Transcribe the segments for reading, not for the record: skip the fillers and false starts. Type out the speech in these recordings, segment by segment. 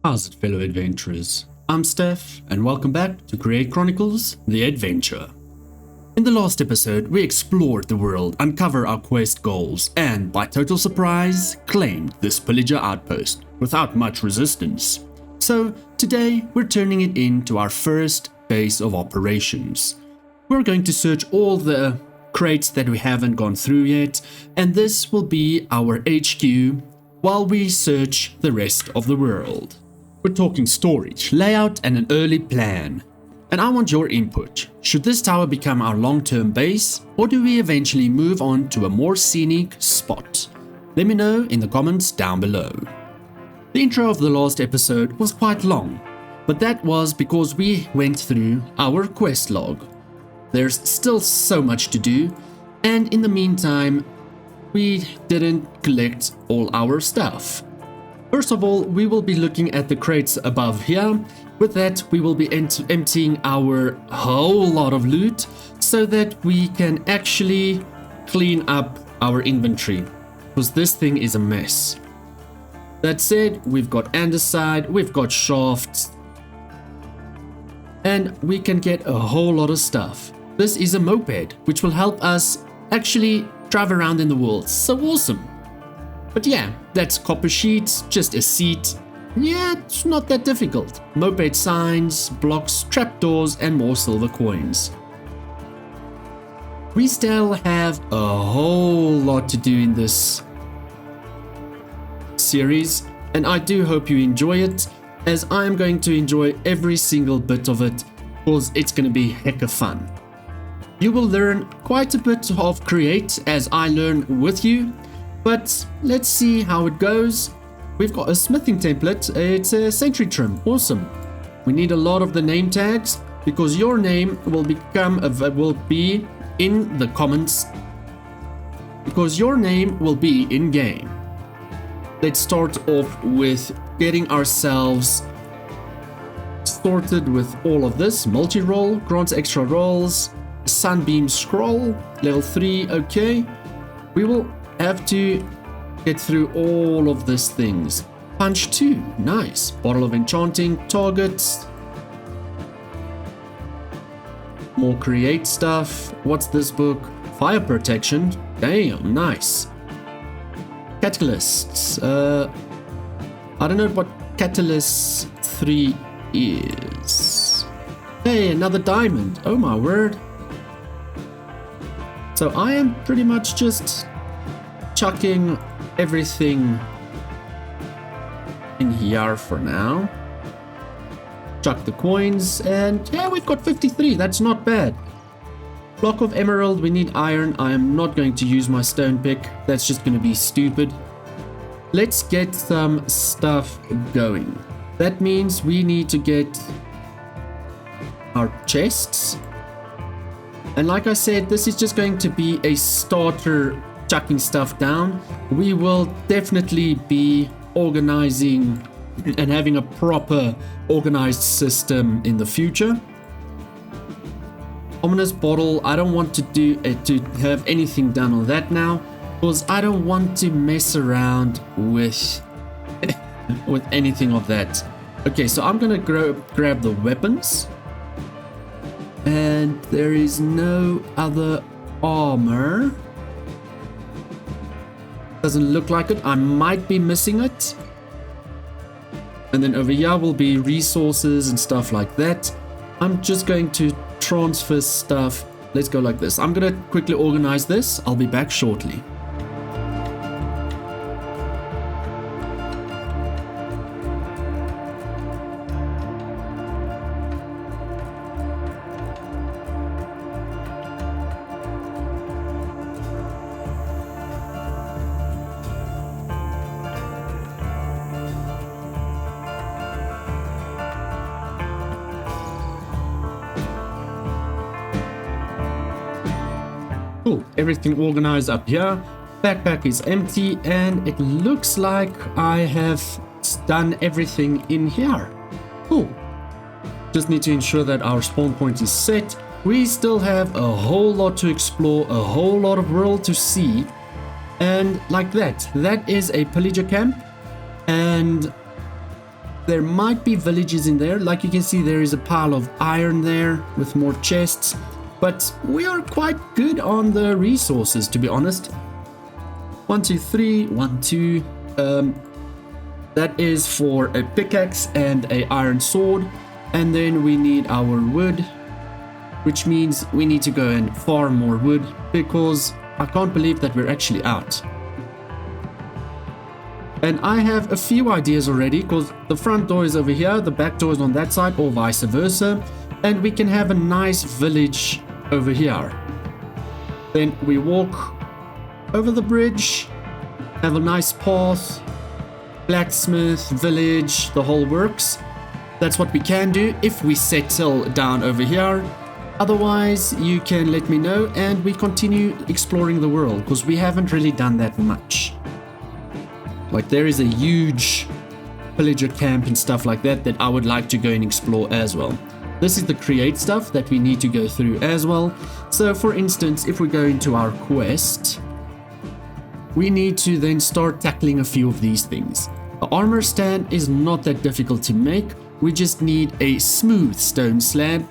How's it, fellow adventurers? I'm Steph, and welcome back to create Chronicles, the adventure. In the last episode, we explored the world, uncovered our quest goals, and by total surprise, claimed this pillager outpost without much resistance. So today, we're turning it into our first base of operations. We're going to search all the crates that we haven't gone through yet, and this will be our HQ while we search the rest of the world. We're talking storage, layout, and an early plan. And I want your input. Should this tower become our long-term base, or do we eventually move on to a more scenic spot? Let me know in the comments down below. The intro of the last episode was quite long, but that was because we went through our quest log. There's still so much to do, and in the meantime, we didn't collect all our stuff. First of all, we will be looking at the crates above here. With that, we will be emptying our whole lot of loot so that we can actually clean up our inventory, because this thing is a mess. That said, we've got andesite, we've got shafts, and we can get a whole lot of stuff. This is a moped, which will help us actually drive around in the world. So awesome. But yeah, that's copper sheets, just a seat. Yeah, it's not that difficult. Moped signs, blocks, trapdoors, and more silver coins. We still have a whole lot to do in this series, and I do hope you enjoy it, as I am going to enjoy every single bit of it, because it's going to be hecka fun. You will learn quite a bit of create as I learn with you, but let's see how it goes. We've got a smithing template, it's a sentry trim, awesome. We need a lot of the name tags, because your name will be in the comments, because your name will be in game. Let's start off with getting ourselves sorted with all of this. Multi-roll, grants extra rolls, sunbeam scroll, level 3, okay. We will have to get through all of these things. Punch 2, nice. Bottle of enchanting, targets. More create stuff. What's this book? Fire protection, damn, nice. Catalysts, I don't know what Catalyst 3 is. Hey, another diamond, oh my word. So I am pretty much just chucking everything in here for now. Chuck the coins, and yeah, we've got 53, that's not bad. Block of emerald, we need iron. I am not going to use my stone pick, that's just going to be stupid. Let's get some stuff going. That means we need to get our chests. And like I said, this is just going to be a starter chucking stuff down. We will definitely be organizing and having a proper organized system in the future. Ominous bottle, I don't want to have anything done on that now, because I don't want to mess around with with anything of that. Okay, so I'm gonna grab the weapons, and there is no other armor. Doesn't look like it. I might be missing it. And then over here will be resources and stuff like that. I'm just going to transfer stuff. Let's go like this. I'm going to quickly organize this. I'll be back shortly. Cool, everything organized up here. Backpack is empty, and it looks like I have done everything in here. Cool. Just need to ensure that our spawn point is set. We still have a whole lot to explore, a whole lot of world to see. And like that is a pillager camp. And There might be villages in there. Like you can see, there is a pile of iron there with more chests. But we are quite good on the resources, to be honest. 1, 2, 3, 1, 2. That is for a pickaxe and a iron sword. And then we need our wood, which means we need to go and farm more wood, because I can't believe that we're actually out. And I have a few ideas already, because the front door is over here, the back door is on that side, or vice versa. And we can have a nice village over here. Then we walk over the bridge, have a nice path, blacksmith, village, the whole works. That's what we can do if we settle down over here. Otherwise, you can let me know and we continue exploring the world, because we haven't really done that much. Like, there is a huge pillager camp and stuff like that that I would like to go and explore as well. This is the create stuff that we need to go through as well. So for instance, if we go into our quest, we need to then start tackling a few of these things. The armor stand is not that difficult to make. We just need a smooth stone slab.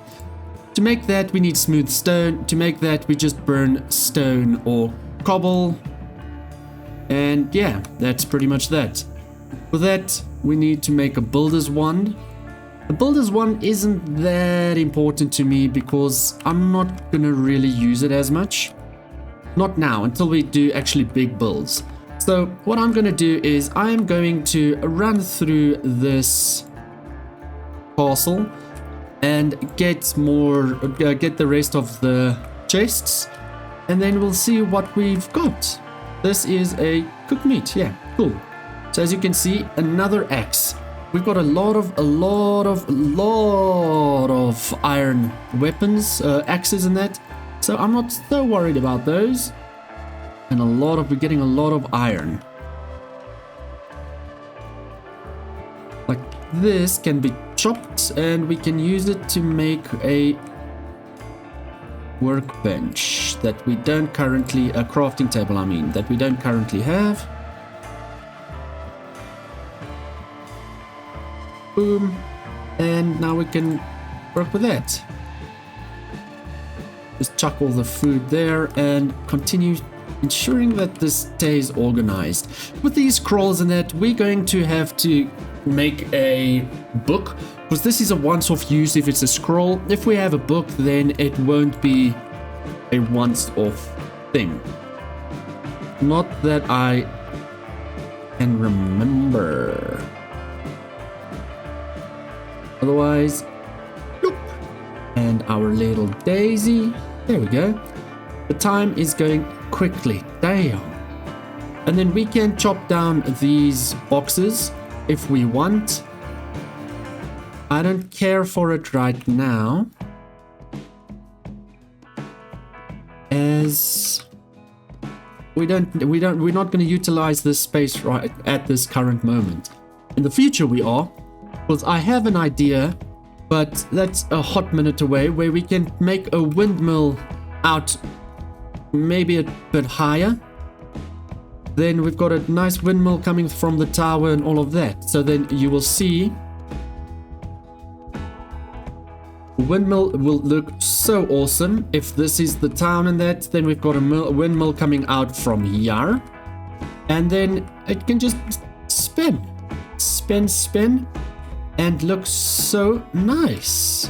To make that, we need smooth stone. To make that, we just burn stone or cobble. And yeah, that's pretty much that. For that, we need to make a builder's wand. The builder's wand isn't that important to me because I'm not gonna really use it as much. Not now, until we do actually big builds. So what I'm gonna do is I'm going to run through this castle and get the rest of the chests, and then we'll see what we've got. This is a cooked meat, yeah, cool. So as you can see, another axe. We've got a lot of iron weapons, axes and that. So I'm not so worried about those. And we're getting a lot of iron. Like this can be chopped and we can use it to make a workbench that we don't currently, a crafting table I mean, that we don't currently have. Boom. And now we can work with that. Just chuck all the food there and continue ensuring that this stays organized. With these scrolls and that, we're going to have to make a book, because this is a once-off use if it's a scroll. If we have a book, then it won't be a once-off thing. Not that I can remember. Otherwise, look. And our little daisy. There we go. The time is going quickly. Damn. And then we can chop down these boxes if we want. I don't care for it right now, as we're not going to utilize this space right at this current moment. In the future we are, because I have an idea, but that's a hot minute away, where we can make a windmill out maybe a bit higher. Then we've got a nice windmill coming from the tower and all of that. So then you will see the windmill will look so awesome. If this is the town and that, then we've got a windmill coming out from here. And then it can just spin, and look so nice.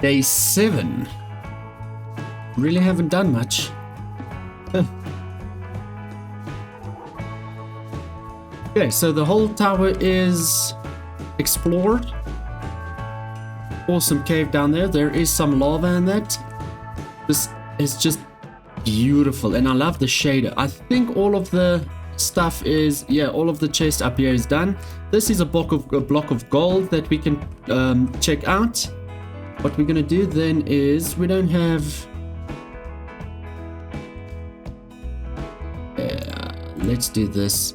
Day 7. Really haven't done much. Okay, so the whole tower is explored. Awesome cave down there. There is some lava in that. This is just beautiful, and I love the shader. I think all of the stuff is, yeah, all of the chest up here is done. This is a block of gold that we can check out. what we're gonna do then is we don't have... let's do this.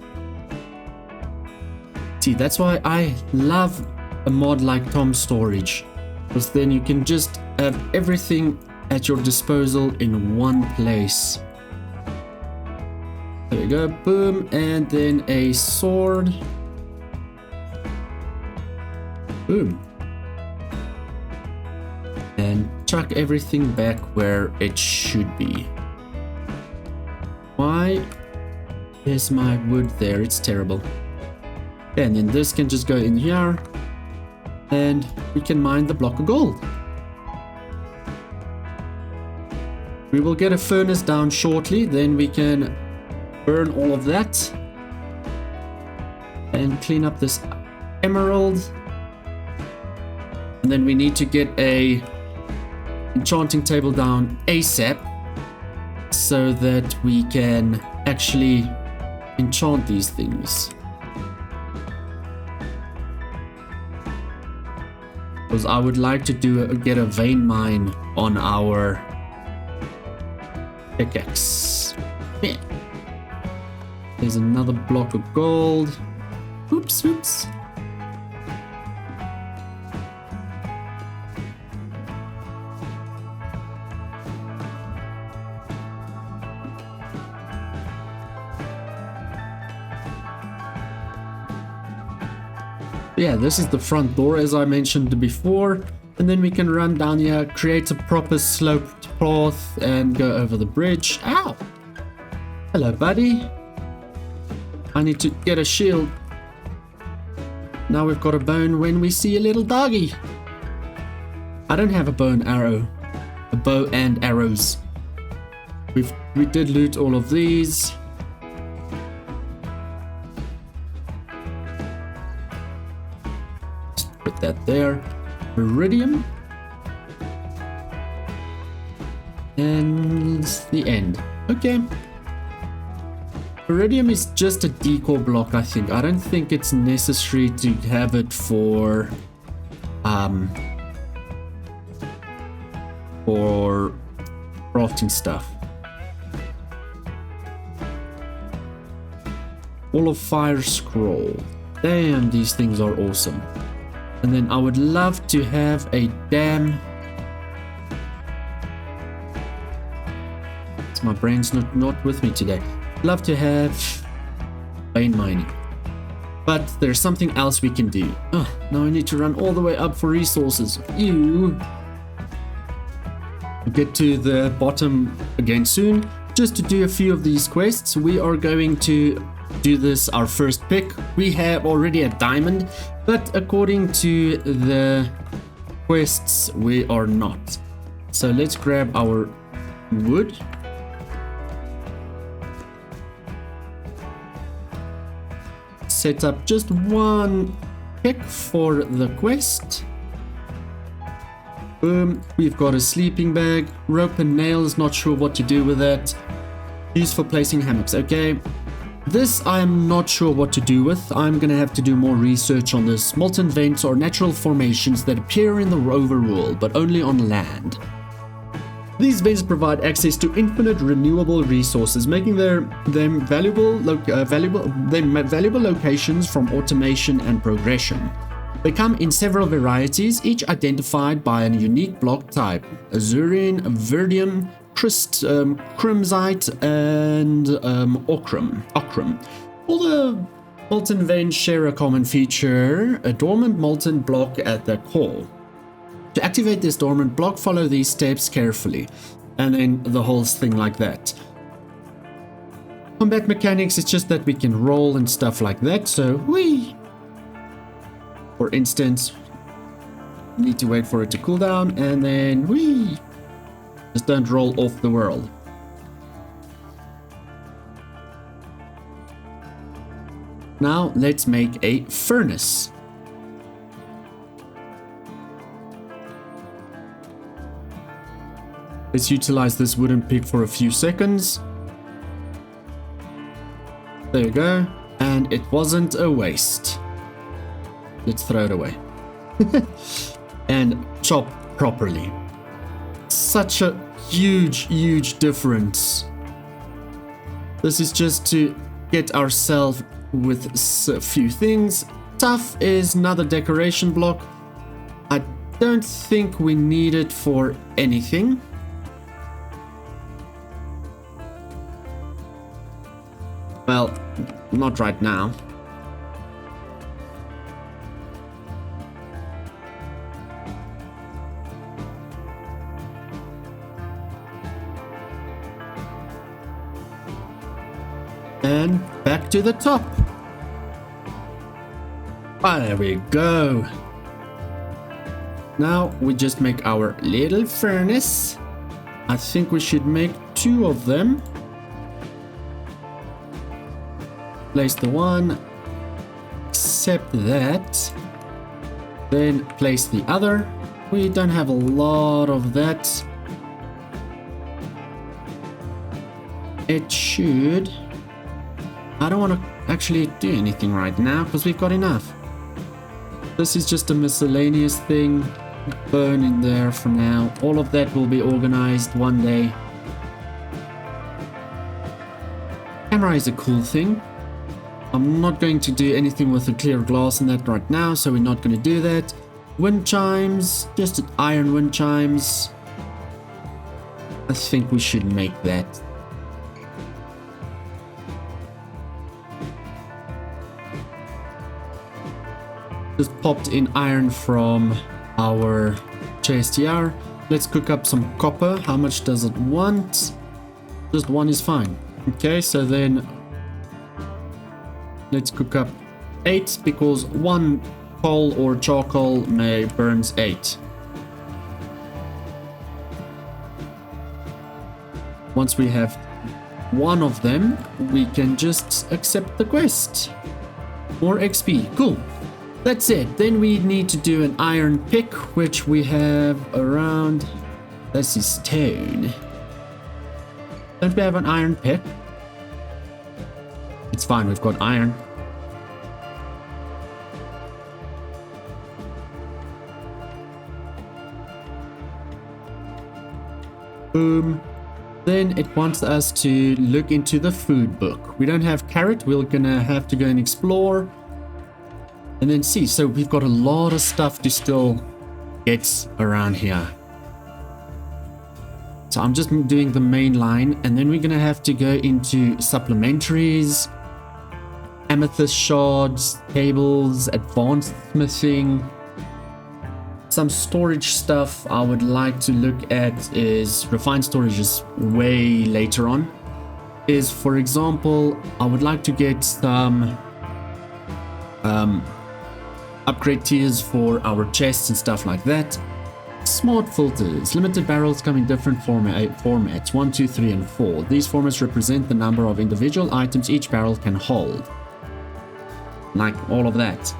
See, that's why I love a mod like Tom Storage, because then you can just have everything at your disposal in one place. There we go, boom, and then a sword. Boom. And chuck everything back where it should be. Why is my wood there? It's terrible. And then this can just go in here, and we can mine the block of gold. We will get a furnace down shortly, then we can burn all of that and clean up this emerald. And then we need to get a enchanting table down ASAP so that we can actually enchant these things. Because I would like to get a vein mine on our pickaxe. Yeah. There's another block of gold. Oops, oops. Yeah, this is the front door as I mentioned before, and then we can run down here, create a proper sloped path and go over the bridge. Ow! Hello, buddy. I need to get a shield. Now we've got a bone when we see a little doggy. I don't have a bow and arrow. A bow and arrows. We did loot all of these. Put that there. Iridium. And the end. Okay. Iridium is just a decor block, I think. I don't think it's necessary to have it for crafting stuff. Wall of Fire scroll. Damn, these things are awesome. And then I would love to have a dam. My brain's not with me today. Love to have vein mining. But there's something else we can do. Oh, now I need to run all the way up for resources. Ew. We'll get to the bottom again soon. Just to do a few of these quests, we are going to do this our first pick. We have already a diamond, but according to the quests, we are not. So let's grab our wood. Set up just one pick for the quest. Boom, we've got a sleeping bag, rope and nails, not sure what to do with that. Used for placing hammocks, okay. This I'm not sure what to do with. I'm gonna have to do more research on this. Molten vents are natural formations that appear in the overworld, but only on land. These vents provide access to infinite renewable resources, making them valuable locations from automation and progression. They come in several varieties, each identified by a unique block type: Azurian, Verdium, Crimsite, and Ochrum. All the molten vents share a common feature: a dormant molten block at their core. To activate this dormant block, follow these steps carefully, and then the whole thing like that. Combat mechanics, it's just that we can roll and stuff like that, so whee! For instance, need to wait for it to cool down, and then whee! Just don't roll off the world. Now let's make a furnace. Let's utilize this wooden pick for a few seconds. There you go. And it wasn't a waste. Let's throw it away. And chop properly. Such a huge difference. This is just to get ourselves with a few things. Tough is another decoration block. I don't think we need it for anything. Well, not right now. And back to the top. There we go. Now we just make our little furnace. I think we should make 2 of them. Place the one, accept that, then place the other. We don't have a lot of that. It should. I don't want to actually do anything right now because we've got enough. This is just a miscellaneous thing. Burn in there for now. All of that will be organized one day. Camera is a cool thing. I'm not going to do anything with the clear glass in that right now, so we're not going to do that. Wind chimes, just iron wind chimes. I think we should make that. Just popped in iron from our chest here. Let's cook up some copper. How much does it want? Just 1 is fine. Okay, so then let's cook up 8 because 1 coal or charcoal burns 8. Once we have 1 of them, we can just accept the quest. More XP. Cool. That's it. Then we need to do an iron pick, which we have around. This is stone. Don't we have an iron pick? It's fine, we've got iron. Boom. Then it wants us to look into the food book. We don't have carrot, we're gonna have to go and explore. And then see, so we've got a lot of stuff to still get around here. So I'm just doing the main line, and then we're gonna have to go into supplementaries, amethyst shards, tables, advanced smithing. Some storage stuff I would like to look at is refined storage is way later on. Is, for example, I would like to get some upgrade tiers for our chests and stuff like that. Smart filters. Limited barrels come in different formats 1, 2, 3, and 4. These formats represent the number of individual items each barrel can hold. Like all of that.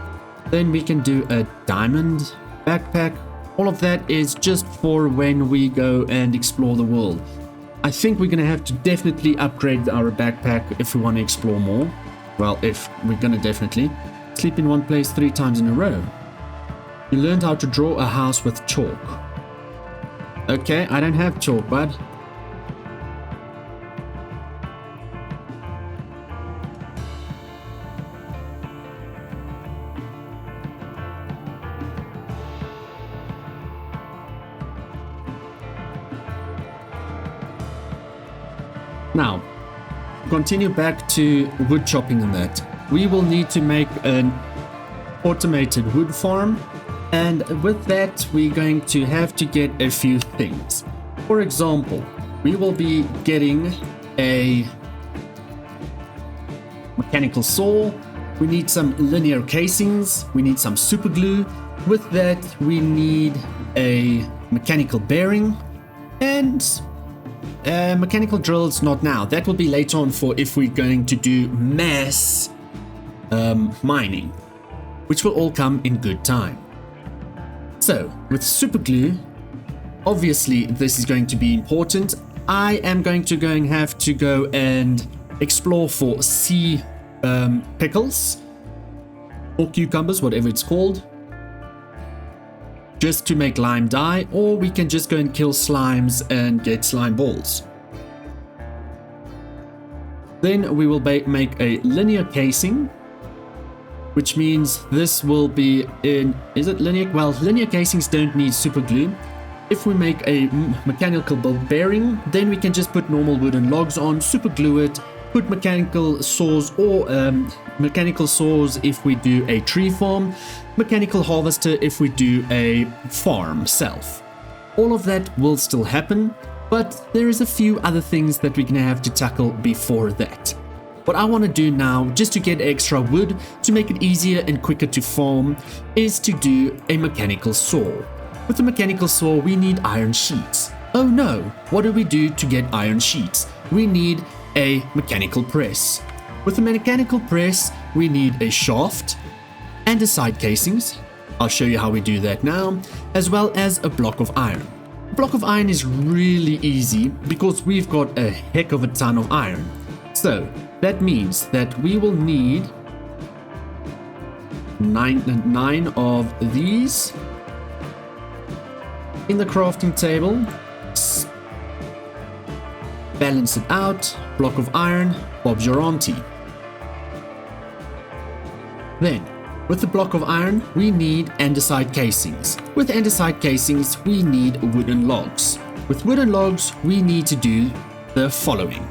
Then we can do a diamond backpack. All of that is just for when we go and explore the world. I think we're gonna have to definitely upgrade our backpack if we want to explore more. Well, if we're gonna definitely. Sleep in one place 3 times in a row. You learned how to draw a house with chalk. Okay, I don't have chalk, bud. Now, continue back to wood chopping and that. We will need to make an automated wood farm, and with that we're going to have to get a few things. For example, we will be getting a mechanical saw, we need some linear casings, we need some super glue. With that we need a mechanical bearing and mechanical drills. Not now, that will be later on for if we're going to do mass mining, which will all come in good time. So with super glue, obviously this is going to be important. I am going to have to go and explore for sea pickles or cucumbers, whatever it's called, just to make lime dye, or we can just go and kill slimes and get slime balls. Then we will make a linear casing, which means this will be in, is it linear? Well, linear casings don't need super glue. If we make a mechanical bearing, then we can just put normal wooden logs on, super glue it, put mechanical saws or mechanical saws if we do a tree farm, mechanical harvester if we do a farm self. All of that will still happen, but there is a few other things that we're gonna have to tackle before that. What I want to do now, just to get extra wood, to make it easier and quicker to farm, is to do a mechanical saw. With the mechanical saw, we need iron sheets. Oh no, what do we do to get iron sheets? We need a mechanical press. With the mechanical press, we need a shaft, andesite casings, I'll show you how we do that now, as well as a block of iron. A block of iron is really easy because we've got a heck of a ton of iron. So that means that we will need nine of these in the crafting table. Balance it out, block of iron, Bob's your auntie. Then, with the block of iron, we need andesite casings. With andesite casings, we need wooden logs. With wooden logs, we need to do the following.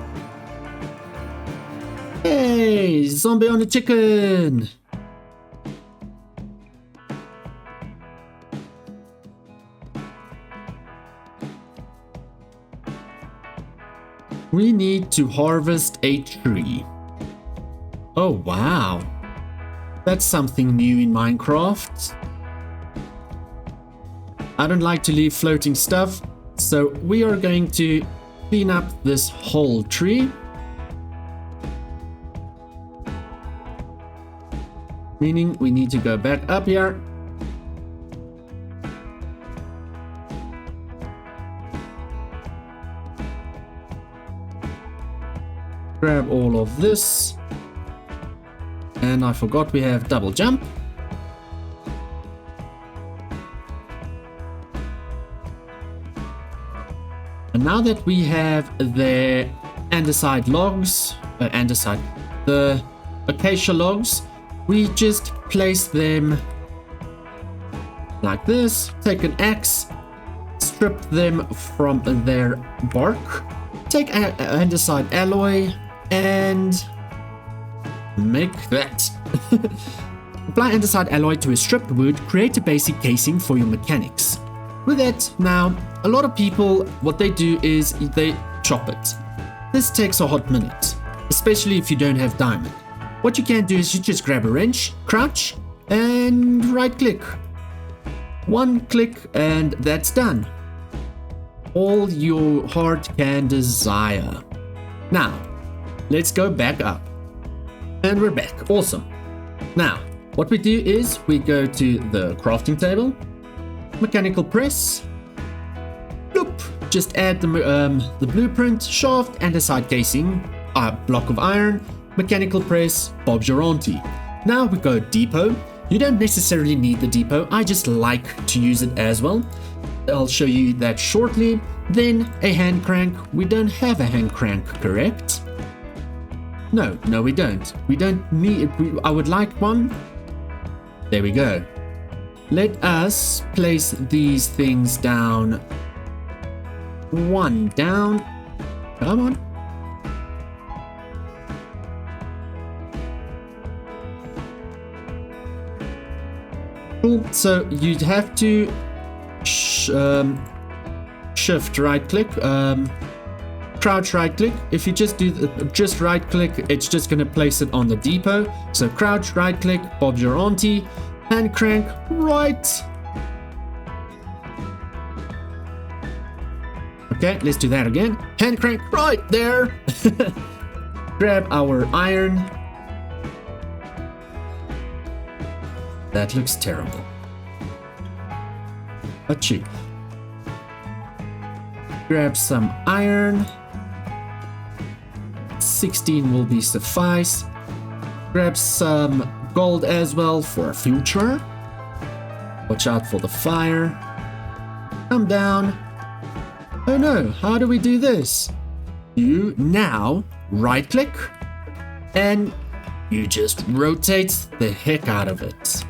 Hey, zombie on a chicken! We need to harvest a tree. Oh wow, that's something new in Minecraft. I don't like to leave floating stuff, so we are going to clean up this whole tree. Meaning we need to go back up here. Grab all of this. And I forgot we have double jump. And now that we have the andesite logs, the acacia logs, we just place them like this, take an axe, strip them from their bark, take andesite alloy, and make that. Apply andesite alloy to a stripped wood, create a basic casing for your mechanics. With that, now, a lot of people, what they do is they chop it. This takes a hot minute, especially if you don't have diamond. What you can do is you just grab a wrench, crouch, and right click. One click and that's done. All your heart can desire. Now, let's go back up. And we're back. Awesome. Now, what we do is we go to the crafting table, mechanical press, bloop, just add the blueprint, shaft, andesite casing, a block of iron, mechanical press, Bob's your auntie. Now we go depot. You don't necessarily need the depot, I just like to use it as well. I'll show you that shortly. Then a hand crank. We don't have a hand crank, correct? No, we don't. We don't need it. I would like one. There we go. Let us place these things down. One down. Come on. Cool. So you'd have to shift right click, crouch right click. If you just do just right click, it's just gonna place it on the depot. So crouch right click, Bob's your auntie, hand crank right. Okay, let's do that again. Hand crank right there. Grab our iron. That looks terrible. Achoo. Grab some iron. 16 will be suffice. Grab some gold as well for future. Watch out for the fire. Come down. Oh no, how do we do this? You now right click and you just rotate the heck out of it.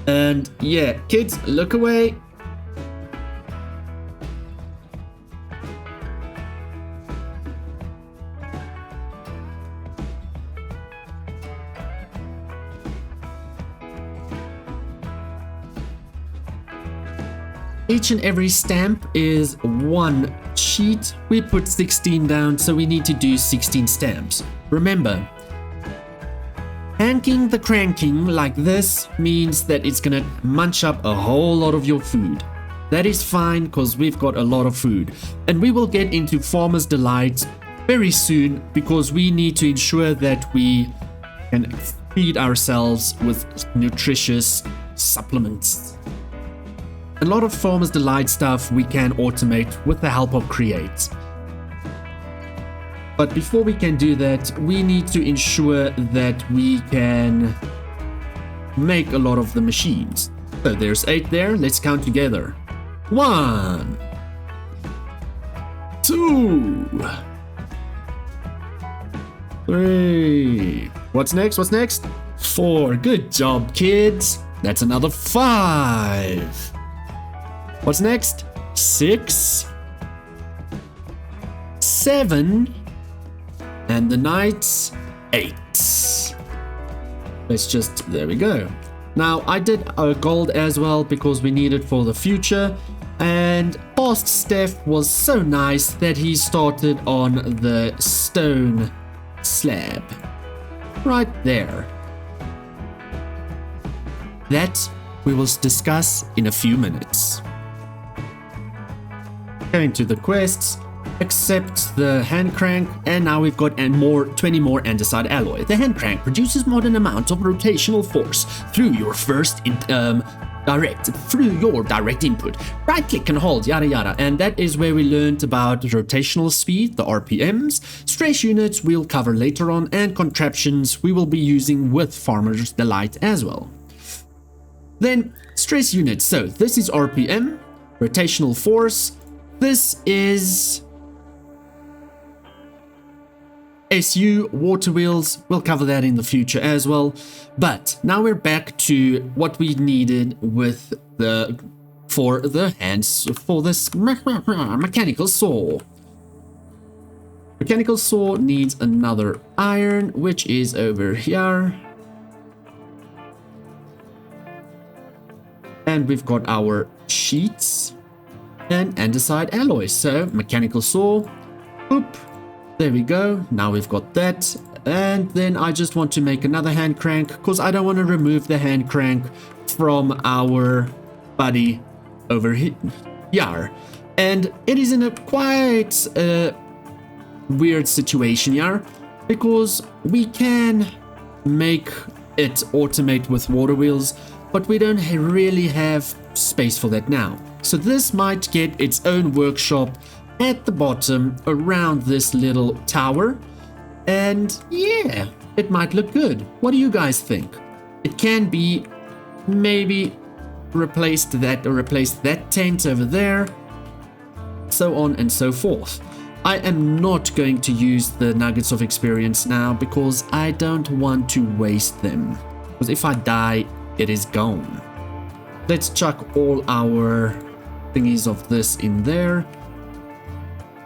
And yeah, kids, look away. Each and every stamp is one sheet. We put 16 down, so we need to do 16 stamps. Remember, hanking the cranking like this means that it's gonna munch up a whole lot of your food. That is fine because we've got a lot of food. And we will get into Farmer's Delight very soon because we need to ensure that we can feed ourselves with nutritious supplements. A lot of Farmer's Delight stuff we can automate with the help of Create. But before we can do that, we need to ensure that we can make a lot of the machines. So there's 8 there, let's count together. 1, 2, 3. What's next? What's next? 4. Good job, kids. That's another 5. What's next? 6, 7, and the knights 8. Let's just, there we go. Now I did a gold as well because we need it for the future, and past Steph was so nice that he started on the stone slab right there. That we will discuss in a few minutes. Going to the quests, accept the hand crank, and now we've got 20 more andesite alloy. The hand crank produces modern amounts of rotational force through your direct input. Right click and hold, yada yada, and that is where we learned about rotational speed, the RPMs, stress units we'll cover later on, and contraptions we will be using with Farmer's Delight as well. Then stress units, so this is RPM, rotational force. This is SU, water wheels. We'll cover that in the future as well. But now we're back to what we needed with for this mechanical saw. Mechanical saw needs another iron, which is over here. And we've got our sheets and andesite alloy. So mechanical saw, boop, there we go. Now we've got that. And then I just want to make another hand crank because I don't want to remove the hand crank from our buddy over here. And it is in a quite weird situation here because we can make it automate with water wheels, but we don't really have space for that now. So this might get its own workshop at the bottom around this little tower. And yeah, it might look good. What do you guys think? It can be maybe replace that tent over there, so on and so forth. I am not going to use the nuggets of experience now because I don't want to waste them. Because if I die, it is gone. Let's chuck all our thingies of this in there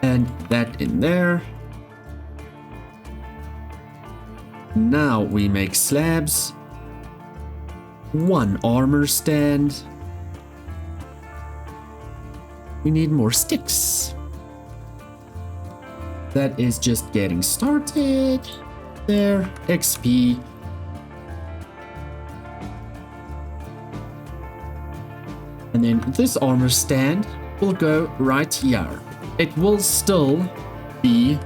and that in there. Now we make slabs, 1 armor stand. We need more sticks. That is just getting started. There, XP. And then this armor stand will go right here. It will still be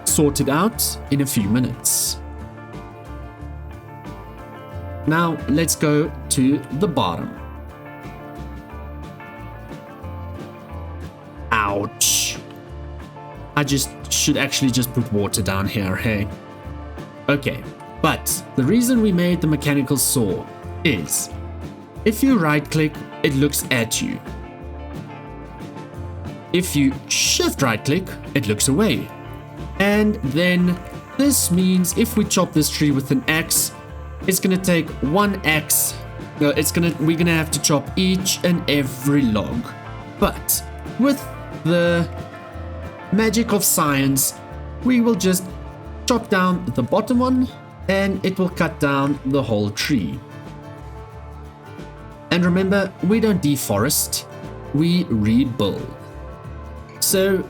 sorted out in a few minutes. Now let's go to the bottom. Ouch. I should actually just put water down here, hey? Okay, but the reason we made the mechanical saw is If you right click, it looks at you. If you shift right click, it looks away. And then this means if we chop this tree with an axe, it's gonna take one axe. We're gonna have to chop each and every log. But with the magic of science, we will just chop down the bottom one and it will cut down the whole tree. And remember, we don't deforest, we rebuild. So,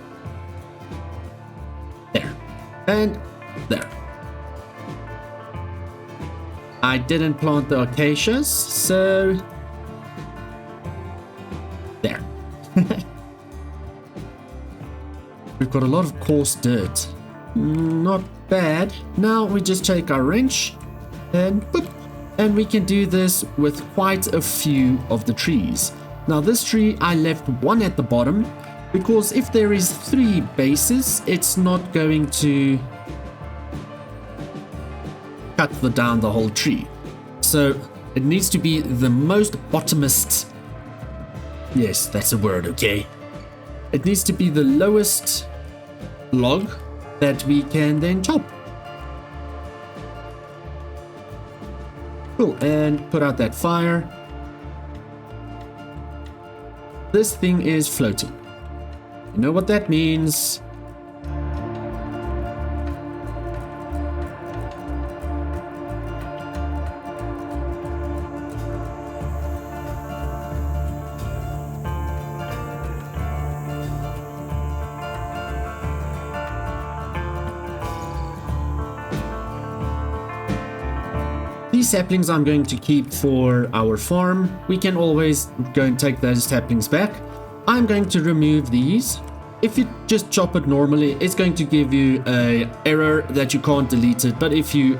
there, and there. I didn't plant the acacias, so there. We've got a lot of coarse dirt. Not bad. Now we just take our wrench and boop. And we can do this with quite a few of the trees. Now this tree, I left one at the bottom because if there is 3 bases, it's not going to cut down the whole tree. So it needs to be the most bottomest. Yes, that's a word, okay? It needs to be the lowest log that we can then chop. Cool, and put out that fire. This thing is floating. You know what that means? These saplings I'm going to keep for our farm. We can always go and take those saplings back. I'm going to remove these. If you just chop it normally, it's going to give you an error that you can't delete it. But if you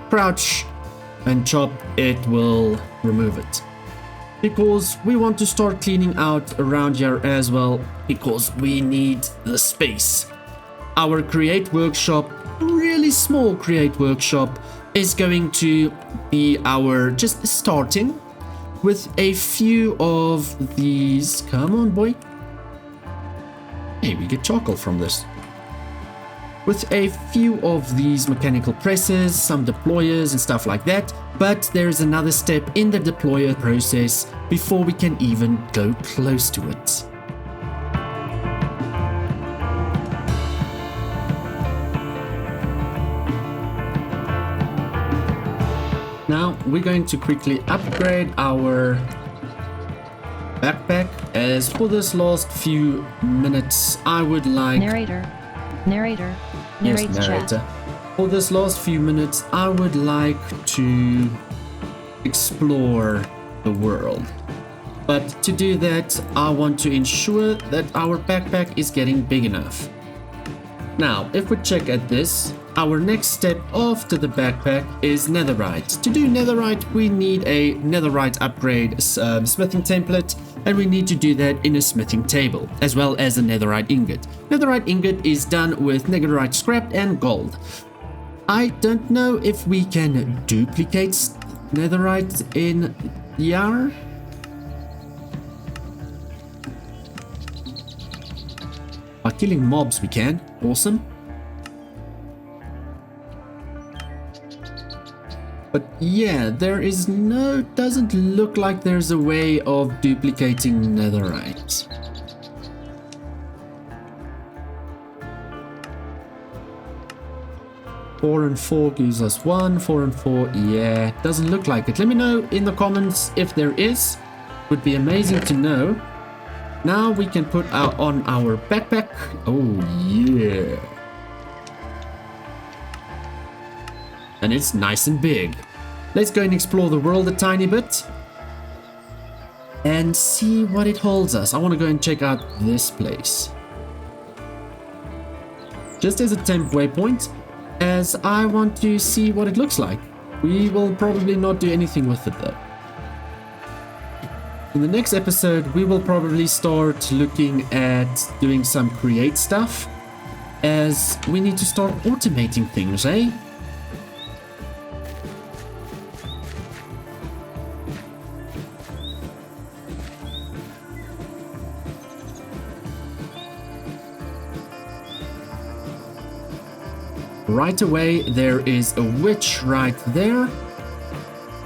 crouch and chop, it will remove it. Because we want to start cleaning out around here as well, because we need the space. Our create workshop, really small create workshop, is going to be our just starting with a few of these. Come on, boy. Hey, we get charcoal from this. With a few of these mechanical presses, some deployers and stuff like that. But there is another step in the deployer process before we can even go close to it. Now we're going to quickly upgrade our backpack, as for this last few minutes I would like... Narrator. Yes, narrator. For this last few minutes I would like to explore the world. But to do that I want to ensure that our backpack is getting big enough. Now if we check at this, our next step after the backpack is netherite. To do netherite, we need a netherite upgrade smithing template, and we need to do that in a smithing table, as well as a netherite ingot. Netherite ingot is done with netherite scrap and gold. I don't know if we can duplicate netherite in Yar. By killing mobs we can. Awesome. But yeah, doesn't look like there's a way of duplicating netherite. Four and 4 gives us 1, 4 and 4, yeah, doesn't look like it. Let me know in the comments if there is. Would be amazing to know. Now we can put on our backpack. Oh yeah. And it's nice and big. Let's go and explore the world a tiny bit and see what it holds us. I want to go and check out this place, just as a temp waypoint, as I want to see what it looks like. We will probably not do anything with it though. In the next episode we will probably start looking at doing some create stuff, as we need to start automating things, eh? right away. There is a witch right there.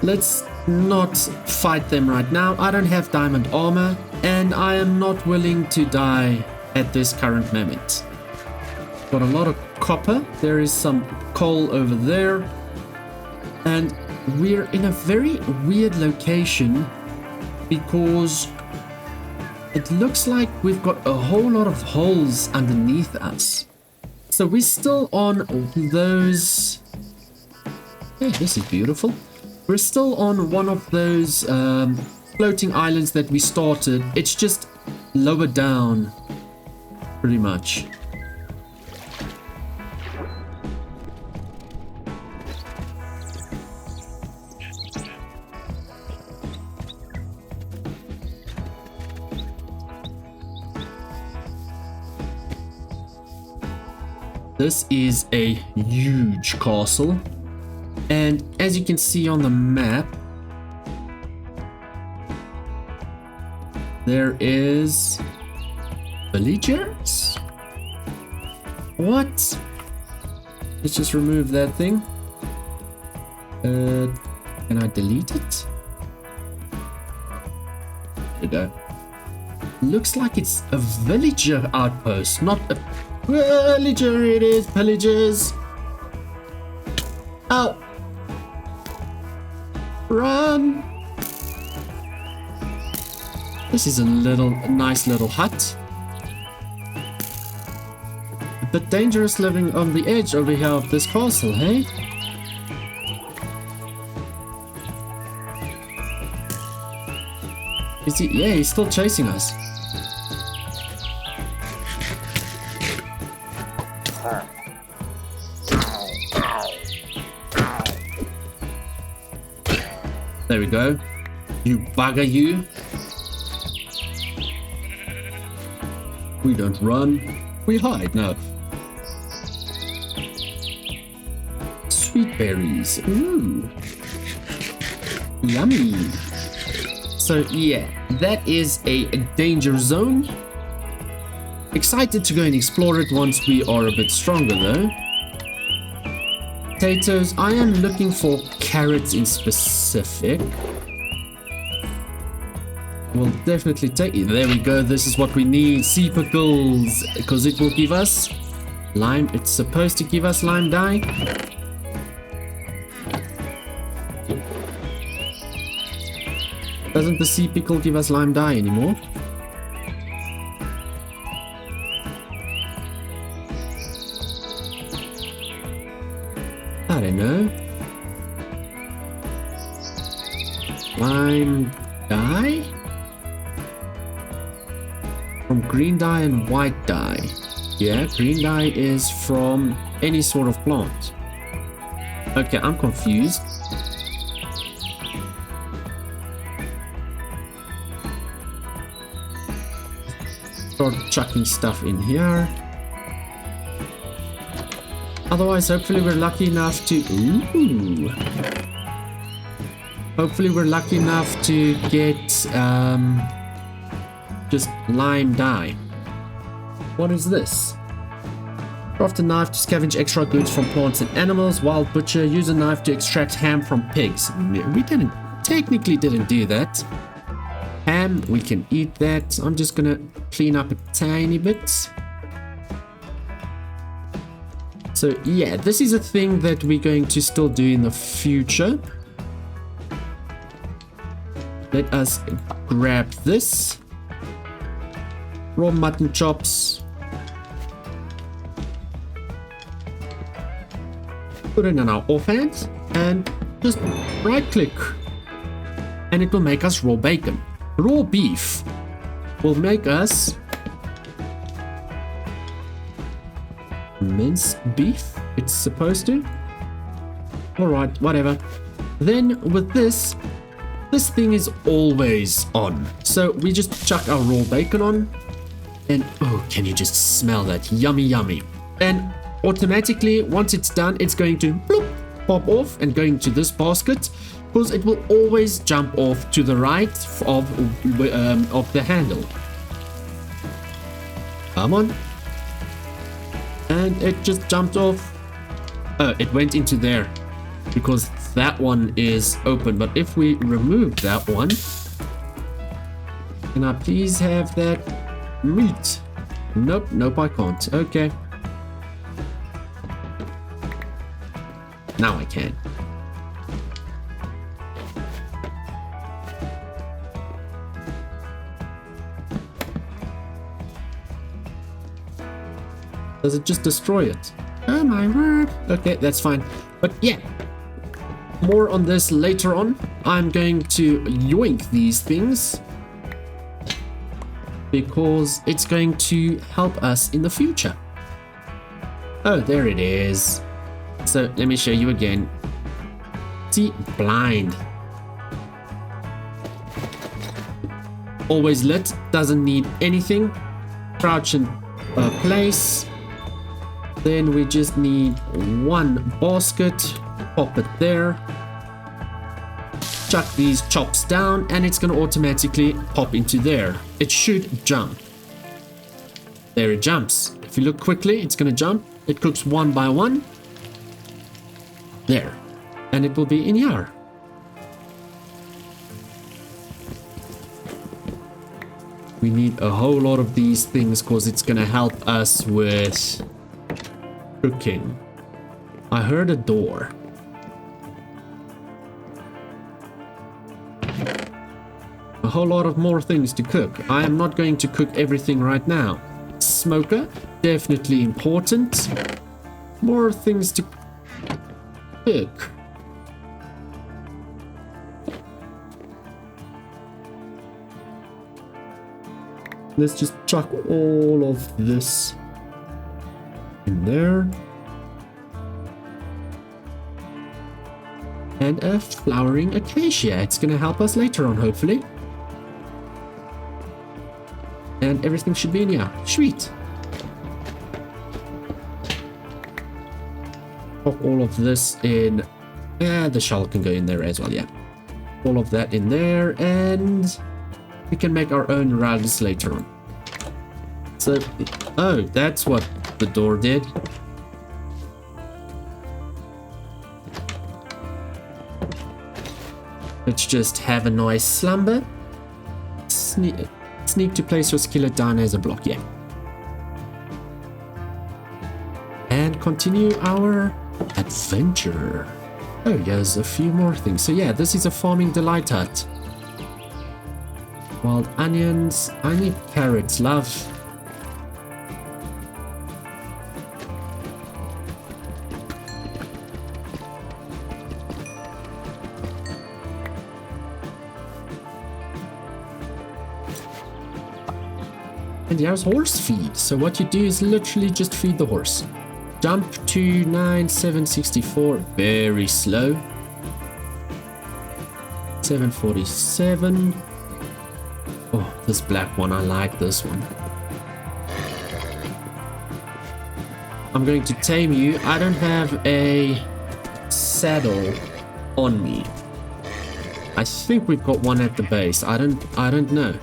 Let's not fight them right now. I don't have diamond armor, and I am not willing to die at this current moment. Got a lot of copper. There is some coal over there. And we're in a very weird location because it looks like we've got a whole lot of holes underneath us. So we're still on those... Hey, this is beautiful. We're still on one of those floating islands that we started. It's just lower down, pretty much. This is a huge castle, and as you can see on the map, there is villagers. What? Let's just remove that thing. Can I delete it? There we go. Looks like it's a villager outpost, not a villager. It is pillagers. Ow! Run! This is a nice little hut. A bit dangerous living on the edge over here of this castle, hey? Is he? Yeah, he's still chasing us. There we go. You bugger, you. We don't run. We hide now. Sweet berries. Ooh. Yummy. So yeah, that is a danger zone. Excited to go and explore it once we are a bit stronger though. Potatoes. I am looking for carrots in specific. We'll definitely take it. There we go. This is what we need. Sea pickles. Because it will give us lime. It's supposed to give us lime dye. Doesn't the sea pickle give us lime dye anymore? I don't know. Lime dye? From green dye and white dye. Yeah, green dye is from any sort of plant. Okay, I'm confused. Start chucking stuff in here. Otherwise, hopefully we're lucky enough to... Ooh. Hopefully we're lucky enough to get just lime dye. What is this? Craft a knife to scavenge extra goods from plants and animals. Wild butcher. Use a knife to extract ham from pigs. We technically didn't do that. Ham, we can eat that. I'm just gonna clean up a tiny bit. So yeah, this is a thing that we're going to still do in the future. Let us grab this. Raw mutton chops. Put it in our offhand and just right click. And it will make us raw bacon. Raw beef will make us minced beef. It's supposed to. Alright, whatever. Then with this thing is always on. So we just chuck our raw bacon on. And oh, can you just smell that? Yummy, yummy. And automatically, once it's done, it's going to bloop, pop off and go into this basket. Because it will always jump off to the right of the handle. Come on. And it just jumped off. Oh, it went into there because that one is open. But if we remove that one, can I please have that meat? Nope, nope, I can't. Okay. Now I can. Does it just destroy it? Oh my word. Okay, that's fine. But yeah, more on this later on. I'm going to yoink these things because it's going to help us in the future. Oh, there it is. So let me show you again. See, blind. Always lit, doesn't need anything. Crouch in place. Then we just need one basket, pop it there, chuck these chops down, and it's gonna automatically pop into there. It should jump. There it jumps. If you look quickly, it's gonna jump. It cooks one by one. There. And it will be in here. We need a whole lot of these things because it's gonna help us with cooking. I heard a door. A whole lot of more things to cook. I am not going to cook everything right now. Smoker, definitely important. More things to cook. Let's just chuck all of this in there. And a flowering acacia. It's gonna help us later on, hopefully. And everything should be in here. Sweet. Pop all of this in. The shell can go in there as well, yeah. All of that in there, and we can make our own rugs later on. So, oh, that's what the door did. Let's just have a nice slumber. Sneak to place your skillet down as a block, yeah. And continue our adventure. Oh, there's a few more things. So yeah, this is a farming delight hut. Wild onions. I need carrots, love. And there's horse feed. So what you do is literally just feed the horse. Jump to 9764. Very slow. 747. Oh, this black one. I like this one. I'm going to tame you. I don't have a saddle on me. I think we've got one at the base. I don't know.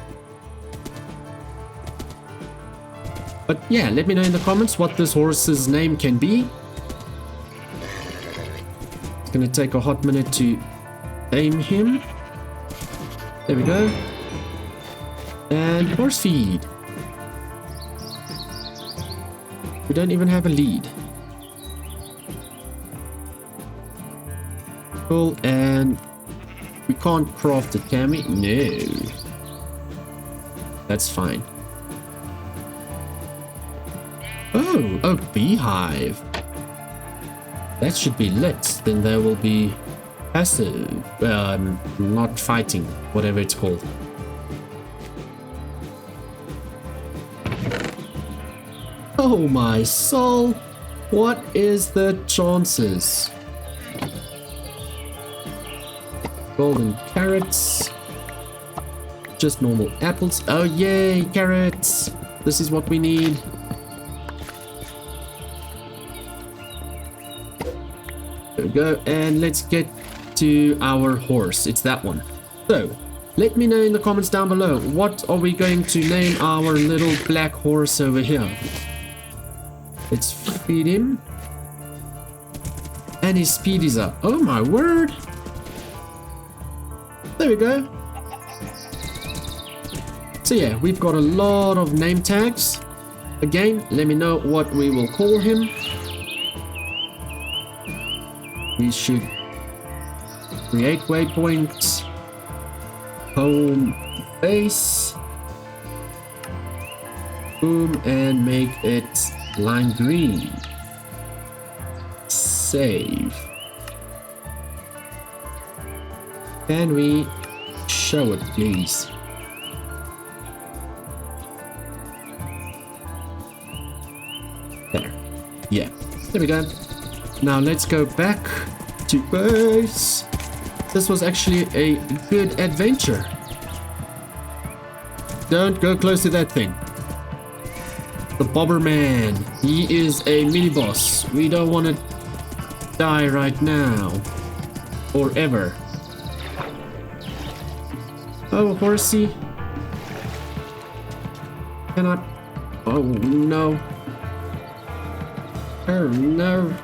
But yeah, let me know in the comments what this horse's name can be. It's gonna take a hot minute to tame him. There we go. And horse feed. We don't even have a lead. Cool, and we can't craft it, can we? No. That's fine. Oh, a beehive. That should be lit. Then there will be passive, not fighting, whatever it's called. Oh my soul. What is the chances? Golden carrots. Just normal apples. Oh yay, carrots. This is what we need. There we go, and let's get to our horse. It's that one. So, let me know in the comments down below, what are we going to name our little black horse over here? Let's feed him. And his speed is up. Oh my word. There we go. So yeah, we've got a lot of name tags. Again, let me know what we will call him. We should create waypoints. Home base. Boom, and make it lime green. Save. Can we show it, please? There. Yeah. There we go. Now let's go back to base. This was actually a good adventure. Don't go close to that thing. The Bobberman. He is a mini boss. We don't want to die right now. Or ever. Oh, horsey. Cannot. Oh no. Oh no.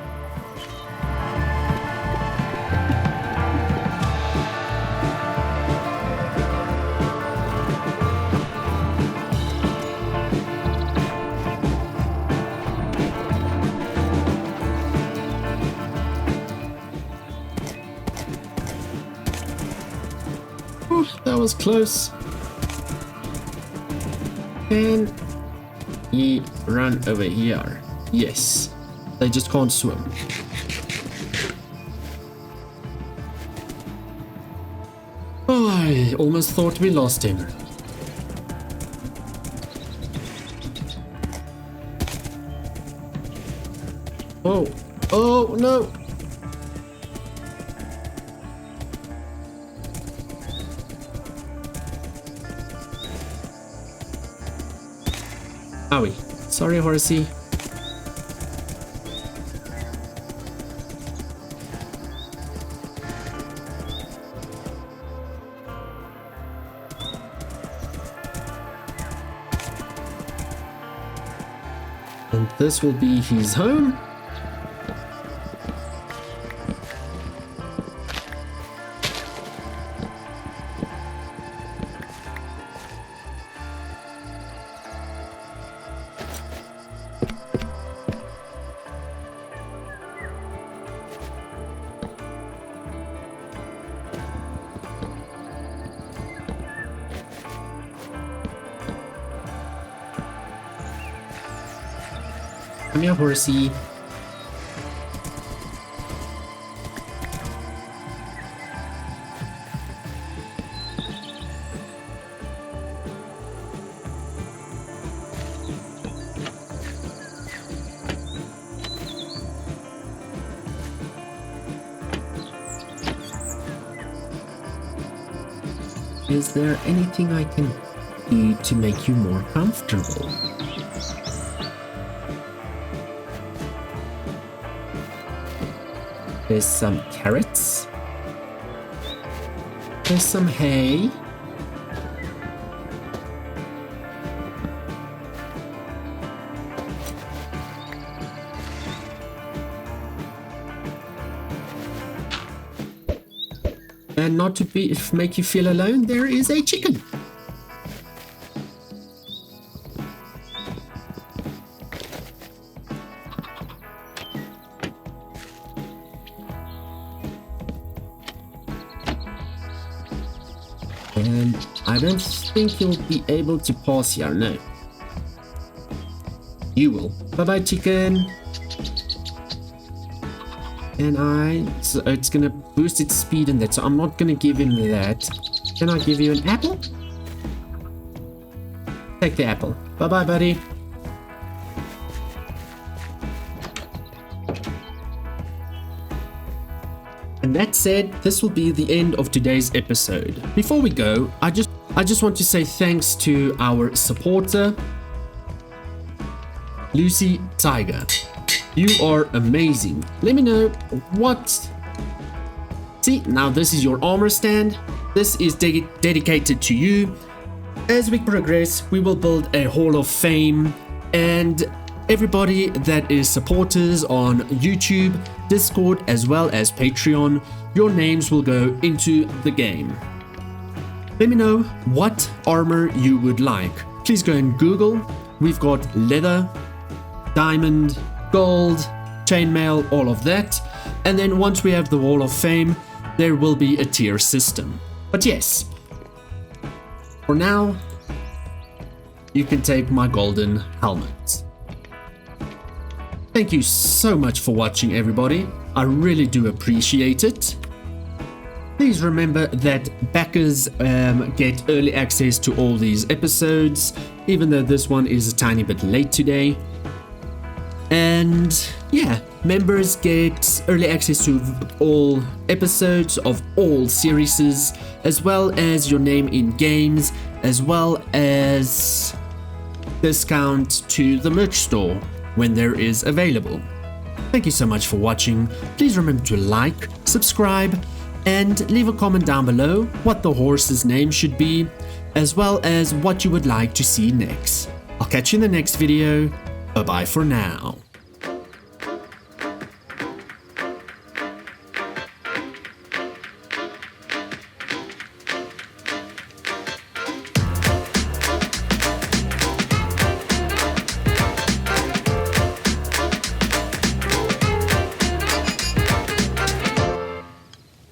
That was close. Can he run over here? Yes. They just can't swim. Oh, I almost thought we lost him. Oh. Oh, no. Owie. Sorry, horsey. And this will be his home. Come here, horsey. Is there anything I can do to make you more comfortable? There's some carrots. There's some hay. And not to make you feel alone, there is a chicken. And I don't think you'll be able to pass here, no. You will. Bye-bye, chicken. And so it's gonna boost its speed in that, so I'm not gonna give him that. Can I give you an apple? Take the apple. Bye-bye, buddy. And that said, this will be the end of today's episode. Before we go, I just want to say thanks to our supporter, Lucy Tiger. You are amazing. Let me know what... See, now this is your armor stand. This is dedicated to you. As we progress, we will build a Hall of Fame, and Everybody that is supporters on YouTube, Discord, as well as Patreon, your names will go into the game. Let me know what armor you would like. Please go and Google. We've got leather, diamond, gold, chainmail, all of that. And then once we have the Wall of Fame, there will be a tier system. But yes, for now, you can take my golden helmet. Thank you so much for watching, everybody. I really do appreciate it. Please remember that backers get early access to all these episodes, even though this one is a tiny bit late today. And yeah, members get early access to all episodes of all series, as well as your name in games, as well as discount to the merch store when there is available. Thank you so much for watching. Please remember to like, subscribe, and leave a comment down below what the horse's name should be, as well as what you would like to see next. I'll catch you in the next video. Bye bye for now.